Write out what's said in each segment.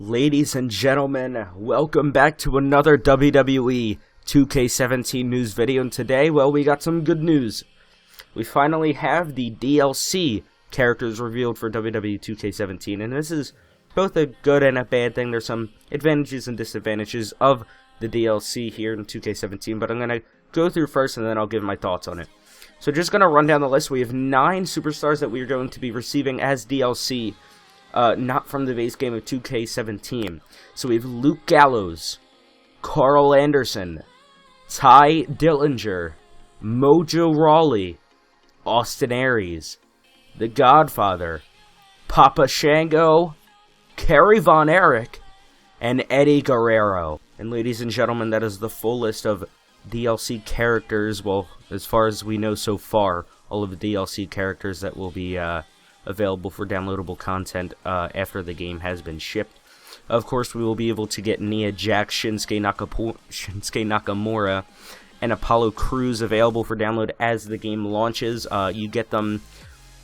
Ladies and gentlemen, welcome back to another WWE 2K17 news video, and today, well, we got some good news. We finally have the DLC characters revealed for WWE 2K17, and this is both a good and a bad thing. There's some advantages and disadvantages of the DLC here in 2K17, but I'm going to go through first and then I'll give my thoughts on it. So just going to run down the list. We have 9 superstars that we are going to be receiving as DLC. Not from the base game of 2K17. So we have Luke Gallows, Carl Anderson, Ty Dillinger, Mojo Rawley, Austin Aries, The Godfather, Papa Shango, Kerry Von Erich, and Eddie Guerrero. And ladies and gentlemen, that is the full list of DLC characters, well, as far as we know so far, all of the DLC characters that will be available for downloadable content after the game has been shipped. Of course, we will be able to get Nia Jax, Shinsuke Nakamura, and Apollo Crews available for download as the game launches. You get them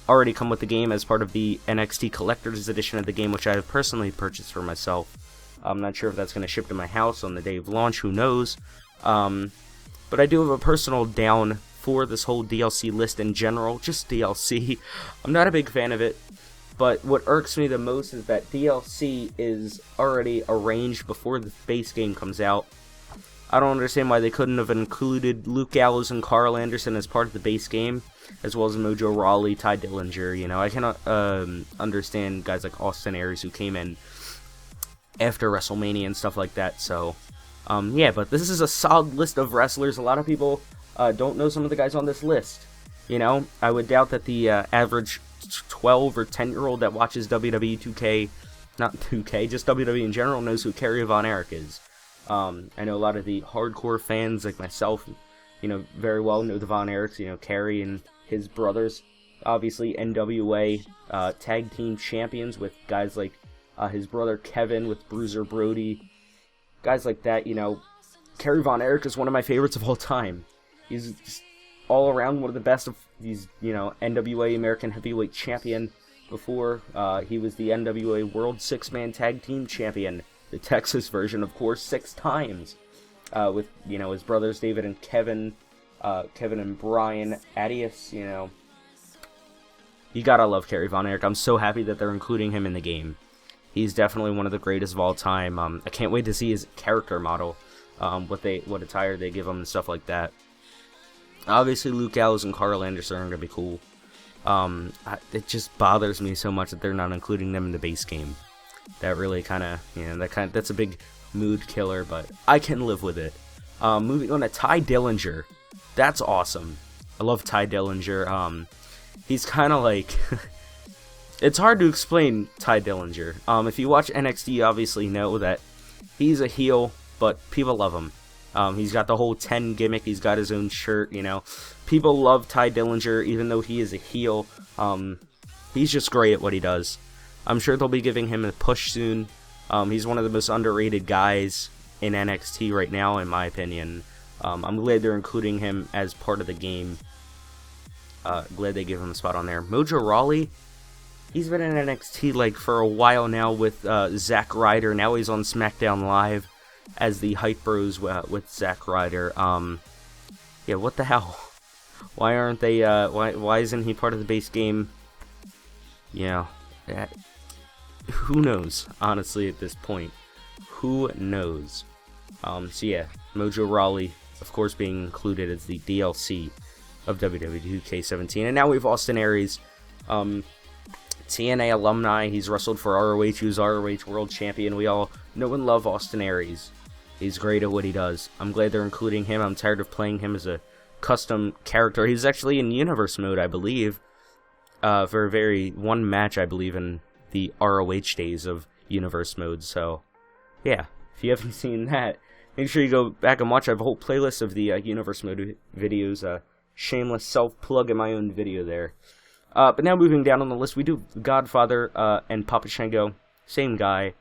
already come with the game as part of the NXT Collector's Edition of the game, which I have personally purchased for myself. I'm not sure if that's going to ship to my house on the day of launch, who knows. But I do have a personal down for this whole DLC list in general, just DLC. I'm not a big fan of it, but what irks me the most is that DLC is already arranged before the base game comes out. I don't understand why they couldn't have included Luke Gallows and Carl Anderson as part of the base game, as well as Mojo Rawley, Ty Dillinger. You know, I cannot understand guys like Austin Aries who came in after WrestleMania and stuff like that, so yeah, but this is a solid list of wrestlers. A lot of people don't know some of the guys on this list. You know, I would doubt that the average 12 or 10-year-old that watches WWE 2K, not 2K, just WWE in general, knows who Kerry Von Erich is. I know a lot of the hardcore fans like myself, you know, very well know the Von Erichs. You know, Kerry and his brothers, obviously NWA tag team champions with guys like his brother Kevin with Bruiser Brody, guys like that. You know, Kerry Von Erich is one of my favorites of all time. He's just all around one of the best of these, you know, NWA American Heavyweight Champion. Before, he was the NWA World 6-Man Tag Team Champion, the Texas version, of course, 6 times. With, you know, his brothers David and Kevin, Kevin and Brian Adius, you know. You gotta love Kerry Von Erich. I'm so happy that they're including him in the game. He's definitely one of the greatest of all time. I can't wait to see his character model, what attire they give him and stuff like that. Obviously, Luke Gallows and Carl Anderson are going to be cool. It just bothers me so much that they're not including them in the base game. That really kind of, you know, that's a big mood killer, but I can live with it. Moving on to Ty Dillinger. That's awesome. I love Ty Dillinger. He's kind of like... It's hard to explain Ty Dillinger. If you watch NXT, you obviously know that he's a heel, but people love him. He's got the whole 10 gimmick. He's got his own shirt, you know. People love Ty Dillinger, even though he is a heel. He's just great at what he does. I'm sure they'll be giving him a push soon. He's one of the most underrated guys in NXT right now, in my opinion. I'm glad they're including him as part of the game. Glad they give him a spot on there. Mojo Rawley, he's been in NXT like for a while now with Zack Ryder. Now he's on SmackDown Live as the Hype Bros with Zack Ryder. Yeah, what the hell? Why aren't they? Why isn't he part of the base game? Yeah, who knows? Honestly, at this point, who knows? So yeah, Mojo Rawley, of course, being included as the DLC of WWE 2K17, and now we have Austin Aries, TNA alumni. He's wrestled for ROH. He was ROH World Champion. We all know and love Austin Aries. He's great at what he does. I'm glad they're including him. I'm tired of playing him as a custom character. He's actually in Universe mode, I believe, for one match, I believe, in the ROH days of Universe mode. So, yeah, if you haven't seen that, make sure you go back and watch. I have a whole playlist of the Universe mode videos. Shameless self-plug in my own video there. But now moving down on the list, we do Godfather and Papa Shango. Same guy.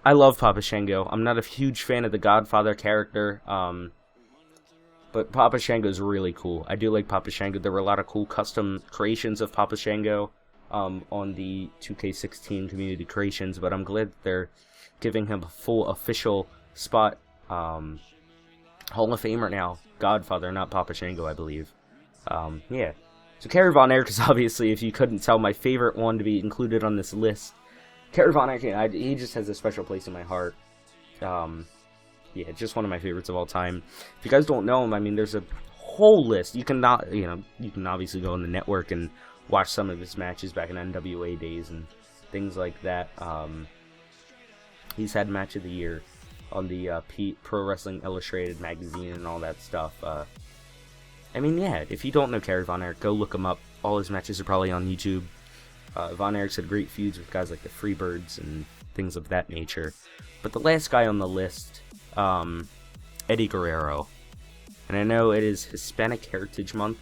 I love Papa Shango. I'm not a huge fan of the Godfather character, but Papa Shango is really cool. I do like Papa Shango. There were a lot of cool custom creations of Papa Shango on the 2K16 community creations, but I'm glad that they're giving him a full official spot. Hall of Famer now. Godfather, not Papa Shango, I believe. Yeah. So Kerry Von Erich is obviously, if you couldn't tell, my favorite one to be included on this list. Kerry Von Erich, he just has a special place in my heart. Yeah, just one of my favorites of all time. If you guys don't know him, I mean, there's a whole list. You can obviously go on the network and watch some of his matches back in NWA days and things like that. He's had Match of the Year on the Pro Wrestling Illustrated magazine and all that stuff. I mean, yeah, if you don't know Kerry Von Erich, go look him up. All his matches are probably on YouTube. Von Erich's had great feuds with guys like the Freebirds and things of that nature. But the last guy on the list, Eddie Guerrero. And I know it is Hispanic Heritage Month,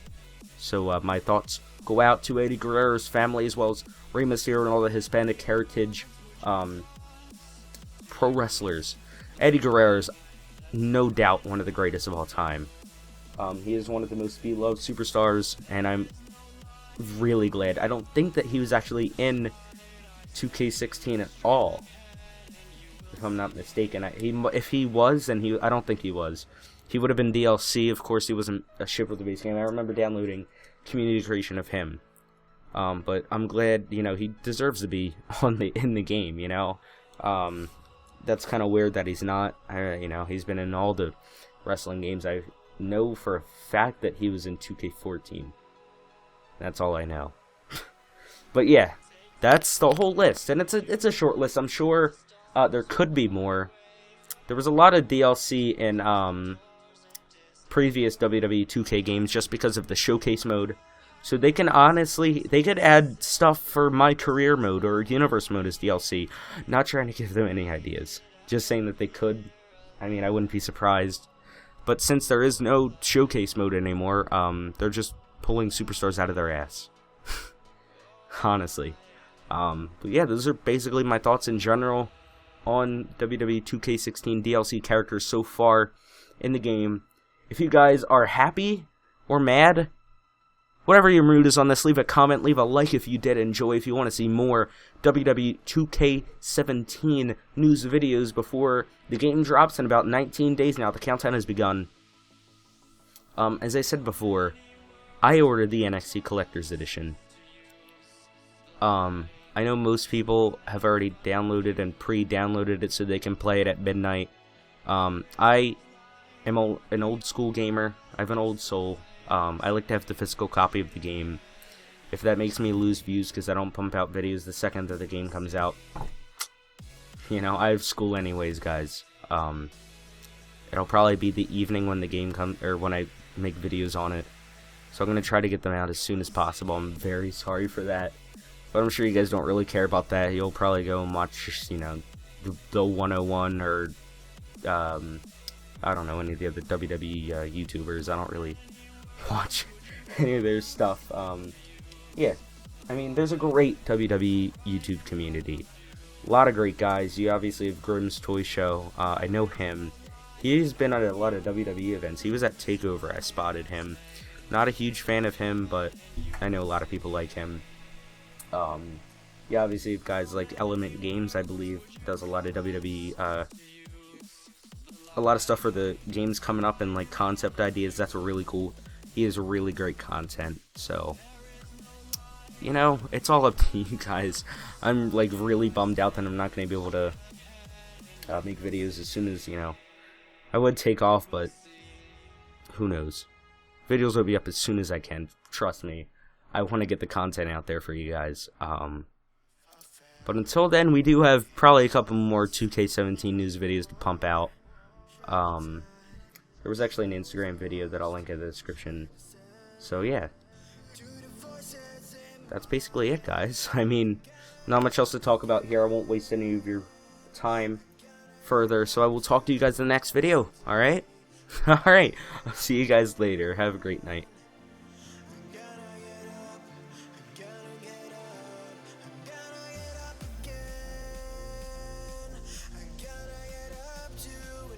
so my thoughts go out to Eddie Guerrero's family, as well as Rey Mysterio and all the Hispanic Heritage pro wrestlers. Eddie Guerrero is no doubt one of the greatest of all time. He is one of the most beloved superstars, and I'm really glad. I don't think that he was actually in 2K16 at all, if I'm not mistaken. If he was, then I don't think he was. He would have been DLC. Of course, he wasn't a ship with the base game. I remember downloading community creation of him. But I'm glad, he deserves to be in the game, That's kind of weird that he's not. He's been in all the wrestling games. I know for a fact that he was in 2K14. That's all I know. But yeah, that's the whole list, and it's a short list. I'm sure there could be more. There was a lot of DLC in previous WWE 2K games just because of the showcase mode. So they could add stuff for My Career mode or Universe mode as DLC. Not trying to give them any ideas. Just saying that they could. I mean, I wouldn't be surprised. But since there is no showcase mode anymore, they're just pulling superstars out of their ass. Honestly. But yeah, those are basically my thoughts in general on WWE 2K16 DLC characters so far in the game. If you guys are happy or mad, whatever your mood is on this, leave a comment, leave a like if you did enjoy. If you want to see more WWE 2K17 news videos before the game drops in about 19 days now, the countdown has begun. As I said before, I ordered the NXT Collector's Edition. I know most people have already downloaded and pre-downloaded it so they can play it at midnight. I am an old school gamer. I have an old soul. I like to have the physical copy of the game. If that makes me lose views because I don't pump out videos the second that the game comes out, I have school anyways, guys. It'll probably be the evening when the game comes, or when I make videos on it. So I'm gonna try to get them out as soon as possible. I'm very sorry for that, but I'm sure you guys don't really care about that. You'll probably go and watch, the 101 or I don't know, any of the other WWE YouTubers. I don't really watch any of their stuff. Yeah, I mean, there's a great WWE YouTube community. A lot of great guys. You obviously have Grimm's Toy Show. I know him. He's been at a lot of WWE events. He was at TakeOver. I spotted him. Not a huge fan of him, but I know a lot of people like him. Yeah, obviously guys like Element Games, I believe, does a lot of WWE, a lot of stuff for the games coming up and like concept ideas. That's really cool. He has really great content, so it's all up to you guys. I'm like really bummed out that I'm not going to be able to make videos as soon as, I would take off, but who knows. Videos will be up as soon as I can. Trust me. I want to get the content out there for you guys. But until then, we do have probably a couple more 2K17 news videos to pump out. There was actually an Instagram video that I'll link in the description. So yeah. That's basically it, guys. I mean, not much else to talk about here. I won't waste any of your time further. So I will talk to you guys in the next video. Alright? Alright. I'll see you guys later. Have a great night.